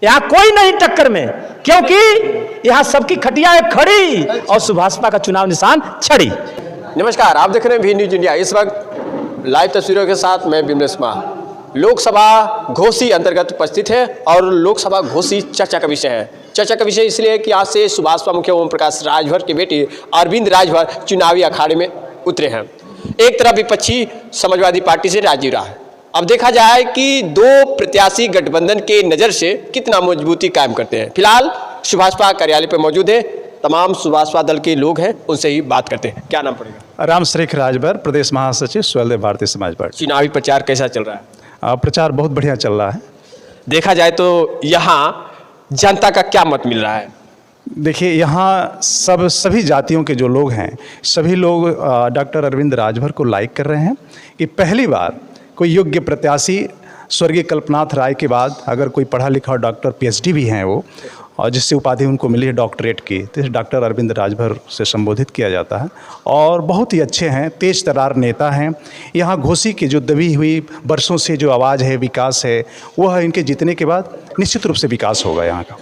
यहाँ कोई नहीं टक्कर में, क्योंकि यहाँ सबकी खटिया है खड़ी और सुभाषपा का चुनाव निशान छड़ी। नमस्कार, आप देख रहे हैं वी न्यूज इंडिया। इस वक्त लाइव तस्वीरों के साथ मैं बिमलेश माह लोकसभा घोसी अंतर्गत उपस्थित है और लोकसभा घोसी चर्चा का विषय है। चर्चा का विषय इसलिए है कि आज से सुभाषपा मुखिया ओम प्रकाश राजभर के बेटे अरविंद राजभर चुनावी अखाड़े में उतरे हैं। एक तरफ विपक्षी समाजवादी पार्टी से राजीव राय। अब देखा जाए कि दो प्रत्याशी गठबंधन के नज़र से कितना मजबूती कायम करते हैं। फिलहाल सुभाषपा कार्यालय पर मौजूद है, तमाम सुभाषपा दल के लोग हैं, उनसे ही बात करते हैं। क्या नाम पड़ेगा? राम श्रीख राजभर, प्रदेश महासचिव स्वदेव भारतीय समाज पार्टी। चुनावी प्रचार कैसा चल रहा है? प्रचार बहुत बढ़िया चल रहा है। देखा जाए तो यहाँ जनता का क्या मत मिल रहा है? देखिए, यहाँ सभी जातियों के जो लोग हैं, सभी लोग डॉक्टर अरविंद राजभर को लाइक कर रहे हैं कि पहली बार कोई योग्य प्रत्याशी स्वर्गीय कल्पनाथ राय के बाद अगर कोई पढ़ा लिखा डॉक्टर पीएचडी भी हैं वो, और जिससे उपाधि उनको मिली है डॉक्टरेट की, तो इस डॉक्टर अरविंद राजभर से संबोधित किया जाता है और बहुत ही अच्छे हैं, तेज तर्रार नेता हैं। यहाँ घोसी की जो दबी हुई बरसों से जो आवाज़ है, विकास है, वह इनके जीतने के बाद निश्चित रूप से विकास होगा यहाँ का।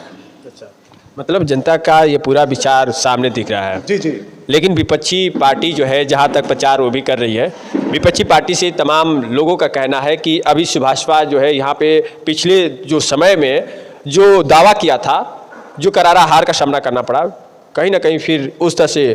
मतलब जनता का ये पूरा विचार सामने दिख रहा है। जी जी। लेकिन विपक्षी पार्टी जो है, जहाँ तक प्रचार वो भी कर रही है, विपक्षी पार्टी से तमाम लोगों का कहना है कि अभी सुभाषपा जो है यहाँ पे पिछले जो समय में जो दावा किया था, जो करारा हार का सामना करना पड़ा, कहीं ना कहीं फिर उस तरह से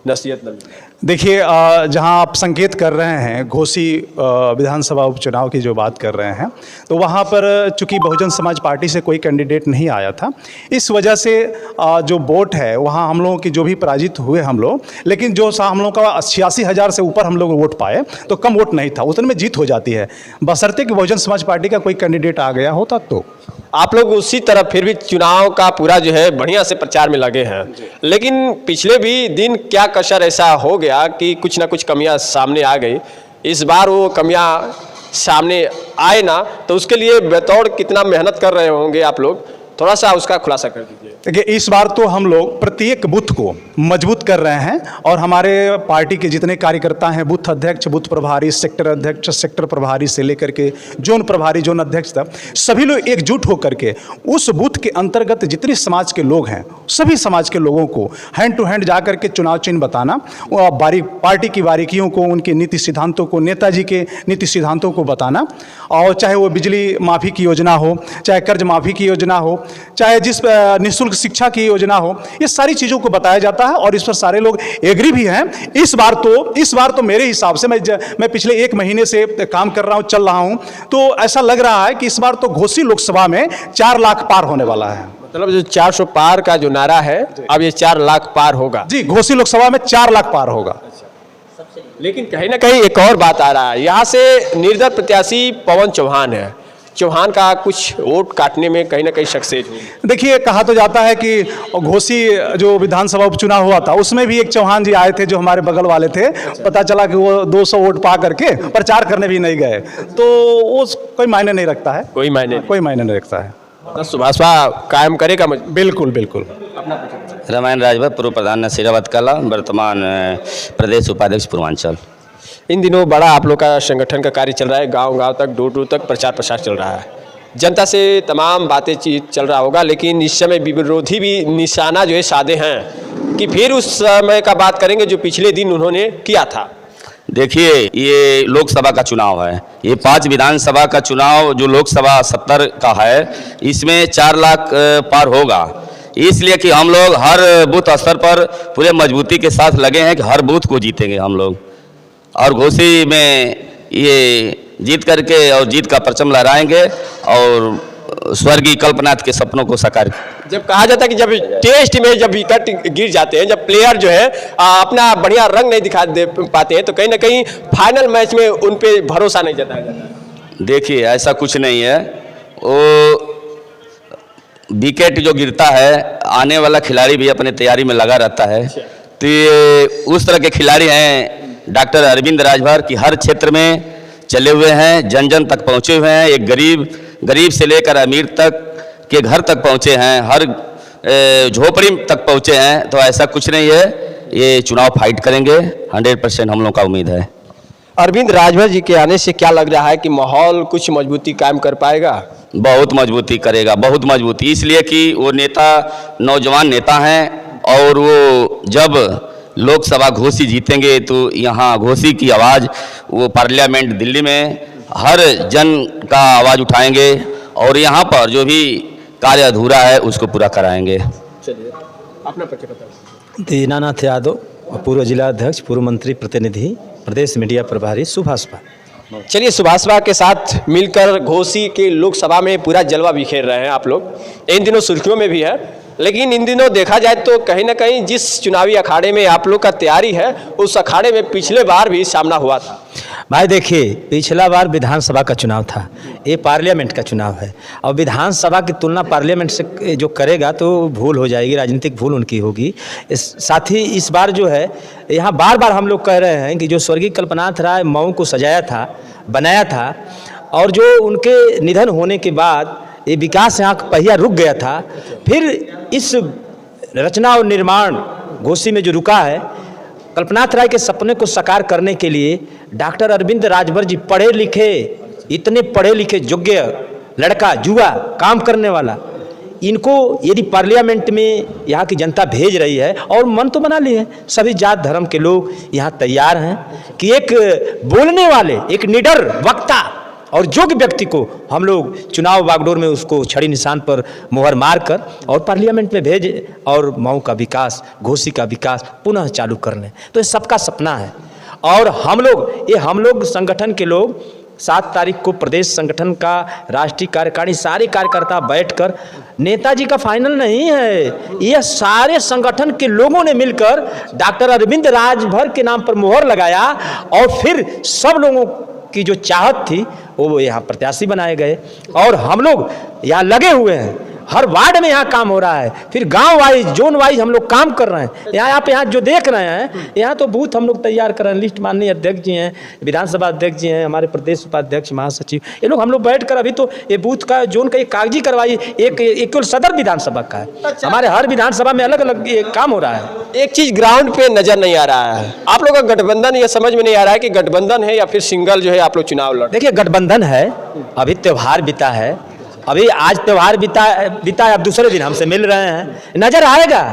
नसीहत न मिली। देखिए, जहां आप संकेत कर रहे हैं घोसी विधानसभा उपचुनाव की जो बात कर रहे हैं, तो वहां पर चूंकि बहुजन समाज पार्टी से कोई कैंडिडेट नहीं आया था, इस वजह से जो वोट है वहां हम लोगों की जो भी पराजित हुए हम लोग, लेकिन जो हम लोग का 86,000 से ऊपर हम लोग वोट पाए, तो कम वोट नहीं था, उतने में जीत हो जाती है, बशर्ते कि बहुजन समाज पार्टी का कोई कैंडिडेट आ गया होता। तो आप लोग उसी तरफ फिर भी चुनाव का पूरा जो है बढ़िया से प्रचार में लगे हैं, लेकिन पिछले भी दिन क्या कसर ऐसा हो गया कि कुछ ना कुछ कमियां सामने आ गई। इस बार वो कमियां सामने आए ना, तो उसके लिए बतौर कितना मेहनत कर रहे होंगे आप लोग, थोड़ा सा उसका खुलासा कर दीजिए। देखिए, इस बार तो हम लोग प्रत्येक बूथ को मजबूत कर रहे हैं और हमारे पार्टी के जितने कार्यकर्ता हैं, बूथ अध्यक्ष, बूथ प्रभारी, सेक्टर अध्यक्ष, सेक्टर प्रभारी से लेकर के जोन प्रभारी, जोन अध्यक्ष तक सभी लोग एकजुट होकर के उस बूथ के अंतर्गत जितने समाज के लोग हैं, सभी समाज के लोगों को हैंड टू हैंड जा करके चुनाव चिन्ह बताना, पार्टी की बारीकियों को, उनके नीति सिद्धांतों को, नेताजी के नीति सिद्धांतों को बताना, और चाहे वो बिजली माफ़ी की योजना हो, चाहे कर्ज माफ़ी की योजना हो, चाहे जिस निःशुल्क शिक्षा की योजना हो, ये सारी चीज़ों को बताया जाता है और इस पर सारे लोग एग्री भी हैं। इस बार तो मेरे हिसाब से मैं पिछले 1 महीने से काम कर रहा हूँ, चल रहा हूँ, तो ऐसा लग रहा है कि इस बार तो घोसी लोकसभा में 4 लाख पार होने वाला है। मतलब जो 400 पार का जो नारा है, अब ये 4 लाख पार होगा। जी, घोसी लोकसभा में 4 लाख पार होगा। लेकिन कहीं ना कहीं एक और बात आ रहा है, यहाँ से निर्दल प्रत्याशी पवन चौहान है, चौहान का कुछ वोट काटने में कहीं ना कहीं सक्सेस हुई। देखिए, कहा तो जाता है कि घोसी जो विधानसभा उपचुनाव हुआ था, उसमें भी एक चौहान जी आए थे जो हमारे बगल वाले थे। पता चला कि वो 200 वोट पा करके प्रचार करने भी नहीं गए, तो वो कोई मायने नहीं रखता है। कोई मायने नहीं रखता है। तो सुभाषपा कायम करेगा? बिल्कुल बिल्कुल। रामायण राजभर, पूर्व प्रधान नसीराबाद कला, वर्तमान प्रदेश उपाध्यक्ष पूर्वांचल। इन दिनों बड़ा आप लोग का संगठन का कार्य चल रहा है, गांव-गांव तक, डोर-डोर तक प्रचार प्रसार चल रहा है, जनता से तमाम बातें चल रहा होगा, लेकिन इस समय विरोधी भी निशाना जो है साधे हैं कि फिर उस समय का बात करेंगे जो पिछले दिन उन्होंने किया था। देखिए, ये लोकसभा का चुनाव है, ये 5 विधानसभा का चुनाव जो लोकसभा 70 का है, इसमें 4 लाख पार होगा, इसलिए कि हम लोग हर बूथ स्तर पर पूरे मजबूती के साथ लगे हैं कि हर बूथ को जीतेंगे हम लोग, और घोसी में ये जीत करके और जीत का परचम लहराएंगे और स्वर्गीय कल्पनाथ के सपनों को साकार। जब कहा जाता है कि जब टेस्ट में जब विकेट गिर जाते हैं, जब प्लेयर जो है अपना बढ़िया रंग नहीं दिखा दे पाते हैं, तो कहीं ना कहीं फाइनल मैच में उन पे भरोसा नहीं जताया जाता। देखिए, ऐसा कुछ नहीं है, वो विकेट जो गिरता है, आने वाला खिलाड़ी भी अपने तैयारी में लगा रहता है, तो ये उस तरह के खिलाड़ी हैं डॉक्टर अरविंद राजभर की हर क्षेत्र में चले हुए हैं, जन जन तक पहुँचे हुए हैं, एक गरीब से लेकर अमीर तक के घर तक पहुँचे हैं, हर झोपड़ी तक पहुँचे हैं। तो ऐसा कुछ नहीं है, ये चुनाव फाइट करेंगे, 100% हम लोग का उम्मीद है। अरविंद राजभर जी के आने से क्या लग रहा है कि माहौल कुछ मजबूती कायम कर पाएगा? बहुत मजबूती करेगा, बहुत मजबूती, इसलिए कि वो नेता नौजवान नेता हैं और वो जब लोकसभा घोसी जीतेंगे तो यहाँ घोसी की आवाज़ वो पार्लियामेंट दिल्ली में हर जन का आवाज़ उठाएंगे और यहाँ पर जो भी कार्य अधूरा है उसको पूरा कराएंगे। चलिए अपना परिचय बताइए। दीनानाथ यादव, पूर्व जिला अध्यक्ष, पूर्व मंत्री प्रतिनिधि, प्रदेश मीडिया प्रभारी, सुभाषपा। चलिए सुभाषपा के साथ मिलकर घोसी के लोकसभा में पूरा जलवा बिखेर रहे हैं आप लोग। इन दिनों सुर्खियों में भी है, लेकिन इन दिनों देखा जाए तो कहीं ना कहीं जिस चुनावी अखाड़े में आप लोग का तैयारी है उस अखाड़े में पिछले बार भी सामना हुआ था। भाई देखिए, पिछला बार विधानसभा का चुनाव था, ये पार्लियामेंट का चुनाव है और विधानसभा की तुलना पार्लियामेंट से जो करेगा तो भूल हो जाएगी, राजनीतिक भूल उनकी होगी। साथ ही इस बार जो है यहाँ बार बार हम लोग कह रहे हैं कि जो स्वर्गीय कल्पनाथ राय मऊ को सजाया था, बनाया था और जो उनके निधन होने के बाद ये विकास यहाँ का पहिया रुक गया था, फिर इस रचना और निर्माण घोसी में जो रुका है, कल्पनाथ राय के सपने को साकार करने के लिए डॉक्टर अरविंद राजभर जी, पढ़े लिखे, इतने पढ़े लिखे योग्य लड़का, युवा, काम करने वाला, इनको यदि पार्लियामेंट में यहाँ की जनता भेज रही है और मन तो बना लिए हैं, सभी जात धर्म के लोग यहाँ तैयार हैं कि एक बोलने वाले, एक निडर वक्ता और योग्य व्यक्ति को हम लोग चुनाव बागडोर में उसको छड़ी निशान पर मुहर मारकर और पार्लियामेंट में भेज और मऊ का विकास, घोसी का विकास पुनः चालू कर लें। तो ये सबका सपना है और हम लोग संगठन के लोग 7 तारीख को प्रदेश संगठन का राष्ट्रीय कार्यकारिणी सारे कार्यकर्ता बैठकर, नेताजी का फाइनल नहीं है, यह सारे संगठन के लोगों ने मिलकर डॉक्टर अरविंद राजभर के नाम पर मुहर लगाया और फिर सब लोगों की जो चाहत थी वो यहाँ प्रत्याशी बनाए गए और हम लोग यहाँ लगे हुए हैं। हर वार्ड में यहाँ काम हो रहा है, फिर गांव वाइज, जोन वाइज हम लोग काम कर रहे हैं। यहाँ आप यहाँ जो देख रहे हैं, यहाँ तो बूथ हम लोग तैयार कर रहे हैं। लिस्ट माननीय अध्यक्ष जी हैं, विधानसभा अध्यक्ष जी हैं, हमारे प्रदेश उपाध्यक्ष, महासचिव, ये लोग हम लोग बैठ कर अभी तो ये बूथ का जोन का एक कागजी करवाई, एक केवल सदर विधानसभा का है। हमारे हर विधानसभा में अलग अलग ये काम हो रहा है। एक चीज ग्राउंड पे नजर नहीं आ रहा है, आप लोग का गठबंधन, ये समझ में नहीं आ रहा है कि गठबंधन है या फिर सिंगल जो है आप लोग चुनाव लड़। देखिए, गठबंधन है, अभी त्यौहार बीता है, अभी आज त्यौहार बीता है, अब दूसरे दिन हमसे मिल रहे हैं, नजर आएगा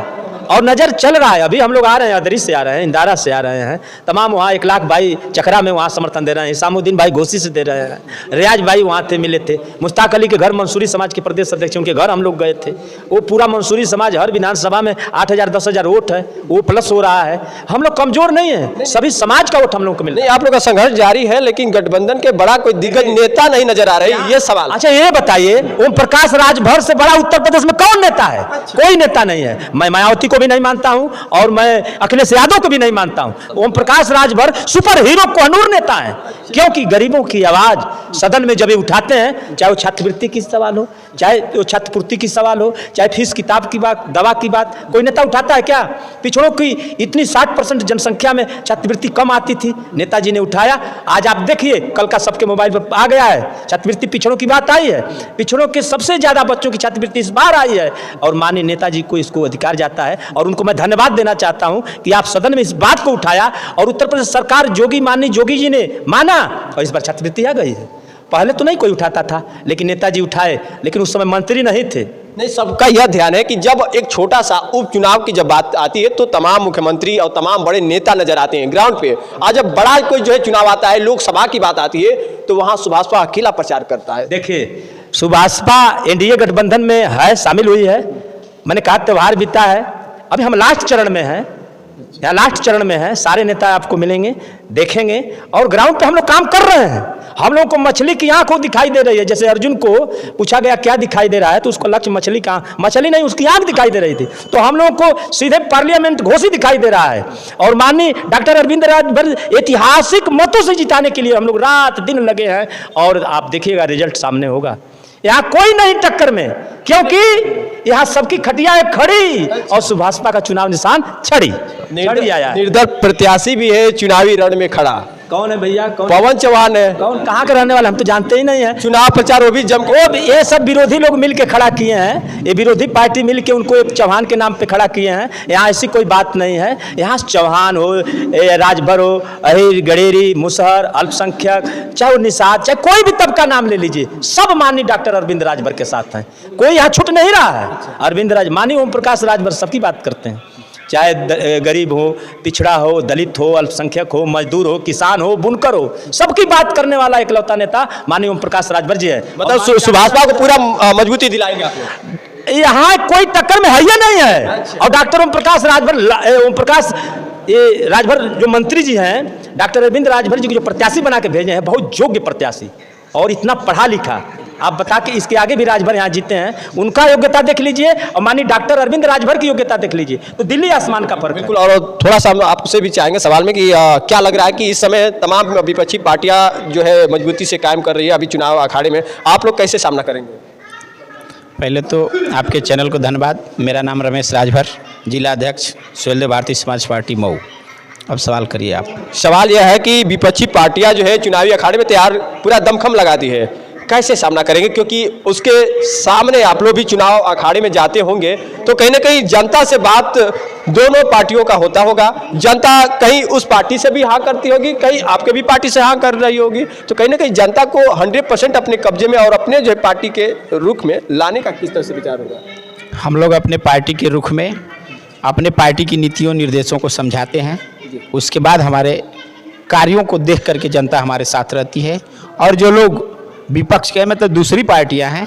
और नज़र चल रहा है। अभी हम लोग आ रहे हैं, अदरी से आ रहे हैं, इंदारा से आ रहे हैं, तमाम वहाँ 1 लाख भाई चकरा में वहाँ समर्थन दे रहे हैं, इसामुद्दीन भाई घोसी से दे रहे हैं, रियाज भाई वहाँ थे, मिले थे, मुश्ताक अली के घर मंसूरी समाज के प्रदेश अध्यक्ष, उनके घर हम लोग गए थे। वो पूरा मंसूरी समाज हर विधानसभा में 8,000 10,000 वोट है, वो प्लस हो रहा है। हम लोग कमजोर नहीं है, सभी समाज का वोट हम लोग को मिल रहा है। आप लोग का संघर्ष जारी है, लेकिन गठबंधन के बड़ा कोई दिग्गज नेता नहीं नजर आ रहे, ये सवाल। अच्छा ये बताइए, ओम प्रकाश राजभर से बड़ा उत्तर प्रदेश में कौन नेता है? कोई नेता नहीं है। मैं मायावती को भी नहीं मानता हूं और मैं अखिलेश यादव को भी नहीं मानता हूं। ओम प्रकाश राजभर सुपर हीरो कोहनूर नेता है, क्योंकि गरीबों की आवाज सदन में जब उठाते हैं, चाहे वो छात्रवृत्ति की सवाल हो, चाहे वो छात्रपूर्ति की सवाल हो, चाहे फीस किताब की बात, दवा की बात, कोई नेता उठाता है क्या? पिछड़ों की इतनी 60% जनसंख्या में छात्रवृत्ति कम आती थी, नेताजी ने उठाया। आज आप देखिए, कल का सबके मोबाइल पर आ गया है, छात्रवृत्ति पिछड़ों की बात आई है, पिछड़ों के सबसे ज्यादा बच्चों की छात्रवृत्ति इस बार आई है और माननीय नेताजी को इसको अधिकार जाता है और उनको मैं धन्यवाद देना चाहता हूं कि आप सदन में इस बात को उठाया और उत्तर प्रदेश सरकार माननीय जोगी जी ने माना और इस बार छात्रवृत्ति आ गई है। पहले तो नहीं कोई उठाता था, लेकिन नेताजी उठाए, लेकिन उस समय मंत्री नहीं थे। नहीं, सबका यह ध्यान है कि जब एक छोटा सा उपचुनाव की जब बात आती है तो तमाम मुख्यमंत्री और तमाम बड़े नेता नजर आते हैं ग्राउंड पे। आज जब बड़ा कोई जो है चुनाव आता है, लोकसभा की बात आती है, तो वहां सुभाषपा अकेला प्रचार करता है। देखिए, सुभाषपा एनडीए गठबंधन में है, शामिल हुई है। मैंने कहा त्योहार बीता है, अभी हम लास्ट चरण में हैं, यहाँ लास्ट चरण में है, सारे नेता आपको मिलेंगे, देखेंगे और ग्राउंड पे हम लोग काम कर रहे हैं। हम लोगों को मछली की आंख दिखाई दे रही है। जैसे अर्जुन को पूछा गया क्या दिखाई दे रहा है, तो उसको लक्ष्य मछली का, मछली नहीं, उसकी आंख दिखाई दे रही थी। तो हम लोगों को सीधे पार्लियामेंट घोसी दिखाई दे रहा है और माननीय डॉक्टर अरविंद राजभर ऐतिहासिक मतों से जिताने के लिए हम लोग रात दिन लगे हैं और आप देखिएगा रिजल्ट सामने होगा। यहाँ कोई नहीं टक्कर में, क्योंकि यहाँ सबकी खटिया है खड़ी और सुभाषपा का चुनाव निशान छड़ी। चढ़ ही आया है। निर्दल प्रत्याशी भी है चुनावी रण में खड़ा, कौन है भैया? कौन? पवन चौहान है। कौन? कहाँ के रहने वाले? हम तो जानते ही नहीं है। चुनाव प्रचार वो भी जम के ये सब विरोधी लोग मिल के खड़ा किए हैं, ये विरोधी पार्टी मिल के उनको एक चौहान के नाम पे खड़ा किए हैं। यहाँ ऐसी कोई बात नहीं है। यहाँ चौहान हो, राजभर हो, अहिर, गडेरी, मुसहर, अल्पसंख्यक, चाहे वो निषाद, चाहे कोई भी तबका नाम ले लीजिए, सब माननीय डॉक्टर अरविंद राजभर के साथ हैं। कोई यहाँ छूट नहीं रहा है। अरविंद माननीय ओम प्रकाश राजभर सबकी बात करते हैं, चाहे गरीब हो, पिछड़ा हो, दलित हो, अल्पसंख्यक हो, मजदूर हो, किसान हो, बुनकर हो, सबकी बात करने वाला इकलौता नेता माननीय ओम प्रकाश राजभर जी है। मतलब सुभाषपा को पूरा मजबूती दिलाएंगे आप लोग? यहाँ कोई टक्कर में है ही नहीं है। और डॉक्टर ओम प्रकाश राजभर जो मंत्री जी हैं, डॉक्टर अरविंद राजभर जी को जो प्रत्याशी बना के भेजे हैं, बहुत योग्य प्रत्याशी और इतना पढ़ा लिखा। आप बता के इसके आगे भी राजभर यहाँ जीते हैं, उनका योग्यता देख लीजिए और माननीय डॉक्टर अरविंद राजभर की योग्यता देख लीजिए, तो दिल्ली आसमान का फर्क है। बिल्कुल। और थोड़ा सा हम आपसे भी चाहेंगे सवाल में कि क्या लग रहा है कि इस समय तमाम विपक्षी पार्टियां जो है मजबूती से कायम कर रही है अभी चुनाव अखाड़े में, आप लोग कैसे सामना करेंगे? पहले तो आपके चैनल को धन्यवाद। मेरा नाम रमेश राजभर, जिला अध्यक्ष सुहेलदेव भारतीय समाज पार्टी मऊ। अब सवाल करिए आप। सवाल यह है कि विपक्षी पार्टियां जो है चुनावी अखाड़े में तैयार पूरा दमखम लगा दी है, कैसे सामना करेंगे? क्योंकि उसके सामने आप लोग भी चुनाव अखाड़े में जाते होंगे तो कहीं ना कहीं जनता से बात दोनों पार्टियों का होता होगा। जनता कहीं उस पार्टी से भी हाँ करती होगी, कहीं आपके भी पार्टी से हाँ कर रही होगी, तो कहीं ना कहीं जनता को 100% अपने कब्जे में और अपने जो है पार्टी के रुख में लाने का किस तरह से विचार होगा? हम लोग अपने पार्टी के रुख में अपने पार्टी की नीतियों निर्देशों को समझाते हैं, उसके बाद हमारे कार्यों को देख करके जनता हमारे साथ रहती है। और जो लोग विपक्ष के मतलब दूसरी पार्टियां हैं,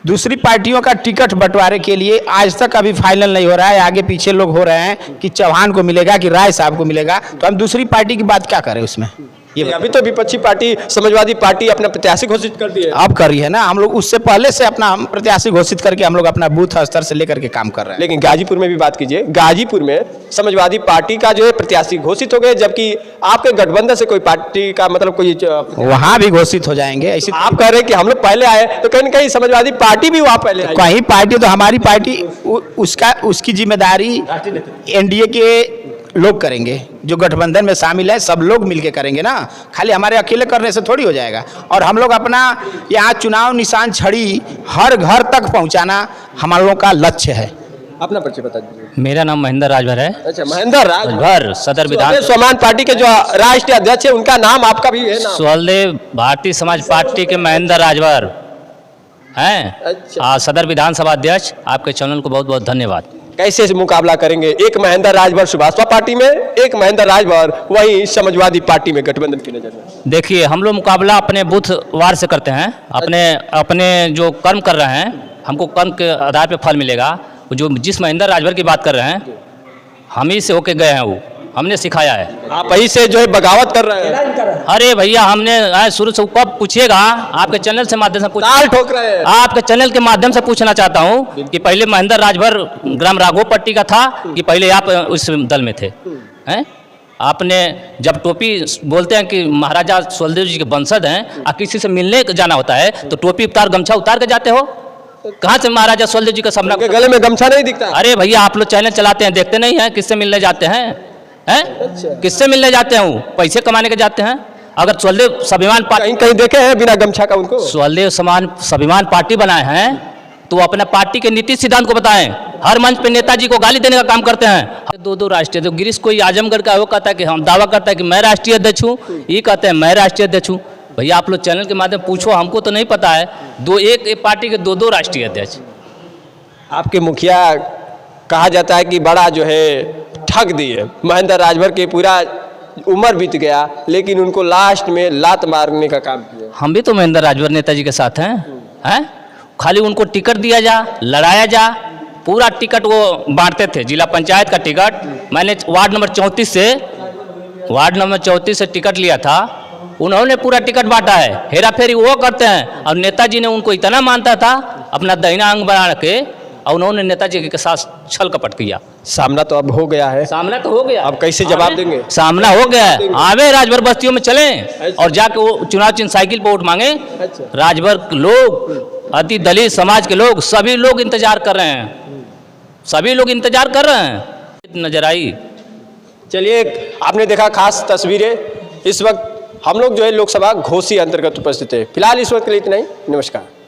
दूसरी पार्टियों का टिकट बंटवारे के लिए आज तक अभी फाइनल नहीं हो रहा है, आगे पीछे लोग हो रहे हैं कि चौहान को मिलेगा कि राय साहब को मिलेगा, तो हम दूसरी पार्टी की बात क्या करें उसमें? ये अभी तो विपक्षी पार्टी समाजवादी पार्टी अपना प्रत्याशी घोषित कर दी है। अब कर रही है ना, हम लोग उससे पहले से अपना हम प्रत्याशी घोषित करके हम लोग अपना बूथ स्तर से लेकर के काम कर रहे हैं। लेकिन गाजीपुर में भी बात कीजिए, गाजीपुर में समाजवादी पार्टी का जो है प्रत्याशी घोषित हो गए, जबकि आपके गठबंधन से कोई पार्टी का मतलब कोई वहाँ भी घोषित हो जाएंगे। ऐसी आप कह रहे हैं कि हम लोग पहले आए, तो कहीं ना कहीं समाजवादी पार्टी भी वहाँ पहले आई। कहीं पार्टी तो हमारी पार्टी उसकी जिम्मेदारी एनडीए के लोग करेंगे, जो गठबंधन में शामिल है सब लोग मिलके करेंगे ना, खाली हमारे अकेले करने से थोड़ी हो जाएगा। और हम लोग अपना यहाँ चुनाव निशान छड़ी हर घर तक पहुँचाना हम लोगों का लक्ष्य है। अपना परिचय बता दीजिए। मेरा नाम महेंद्र राजभर है। अच्छा, महेंद्र राजभर सदर विधान स्वाभिमान पार्टी के जो राष्ट्रीय अध्यक्ष है, उनका नाम आपका भी है ना? सुहेलदेव भारतीय समाज पार्टी के महेंद्र राजभर हैं। अच्छा। सदर विधानसभा अध्यक्ष, आपके चैनल को बहुत बहुत धन्यवाद। कैसे मुकाबला करेंगे? एक महेंद्र राजभर सुभाषपा पार्टी में, एक महेंद्र राजभर वही समाजवादी पार्टी में गठबंधन की नजर में। देखिए, हम लोग मुकाबला अपने बूथ वार से करते हैं, अपने जो कर्म कर रहे हैं हमको कर्म के आधार पे फल मिलेगा। जो जिस महेंद्र राजभर की बात कर रहे हैं, हम ही से होके गए हैं, वो हमने सिखाया है। आप वही से जो है बगावत कर रहे हैं। अरे भैया, हमने शुरू से कब पूछिएगा, आपके चैनल से माध्यम से ताल ठोक रहे हैं। आपके चैनल के माध्यम से पूछना चाहता हूँ कि पहले महेंद्र राजभर ग्राम राघोपट्टी का था कि पहले आप उस दल में थे? हैं? आपने जब टोपी बोलते हैं कि महाराजा सुहेलदेव जी के वंशज हैं और किसी से मिलने जाना होता है तो टोपी उतार गमछा उतार के जाते हो? कहाँ से महाराजा सुहेलदेव जी का सामना? गले में गमछा नहीं दिखता? अरे भैया, आप लोग चैनल चलाते हैं, देखते नहीं हैं किससे मिलने जाते हैं? हैं? किससे मिलने जाते हैं? पैसे कमाने के जाते हैं। अगर सुहेलदेव स्वाभिमान पार्टी कहीं देखे हैं बिना गमछा का उनको? सुहेलदेव स्वाभिमान पार्टी बनाए हैं तो अपने पार्टी के नीति सिद्धांत को बताएं। हर मंच पे नेताजी को गाली देने का काम करते हैं। दो राष्ट्रीय, तो गिरीश कोई आजमगढ़ का वो कहता है कि हम दावा करता है कि मैं राष्ट्रीय अध्यक्ष हूँ, ये कहते हैं मैं राष्ट्रीय अध्यक्ष हूँ। भैया, आप लोग चैनल के माध्यम पूछो, हमको तो नहीं पता है। एक पार्टी के दो राष्ट्रीय अध्यक्ष। आपके मुखिया कहा जाता है कि बड़ा जो है ठग दिए। महेंद्र राजभर के पूरा उम्र बीत गया, लेकिन उनको लास्ट में लात मारने का काम किया। हम भी तो महेंद्र राजभर नेताजी के साथ हैं। खाली उनको टिकट दिया जा, लड़ाया जा, पूरा टिकट वो बांटते थे। जिला पंचायत का टिकट मैंने वार्ड नंबर 34 से टिकट लिया था, उन्होंने पूरा टिकट बांटा है। हेरा फेरी वो करते हैं। और नेताजी ने उनको इतना मानता था अपना दाहिना अंग बना के, और उन्होंने नेताजी के साथ छल कपट किया। सामना तो अब हो गया है। सामना तो हो गया, अब कैसे जवाब देंगे? सामना हो गया है। आवे राजभर बस्तियों में चलें और जाके वो चुनाव चिन्ह साइकिल पर वोट मांगे। राजभर लोग, अति दलित समाज के लोग, सभी लोग इंतजार कर रहे हैं, सभी लोग इंतजार कर रहे हैं। नजर आई चलिए, आपने देखा खास तस्वीरें। इस वक्त हम लोग जो है लोकसभा घोसी अंतर्गत उपस्थित है। फिलहाल इस वक्त के लिए इतना ही। नमस्कार।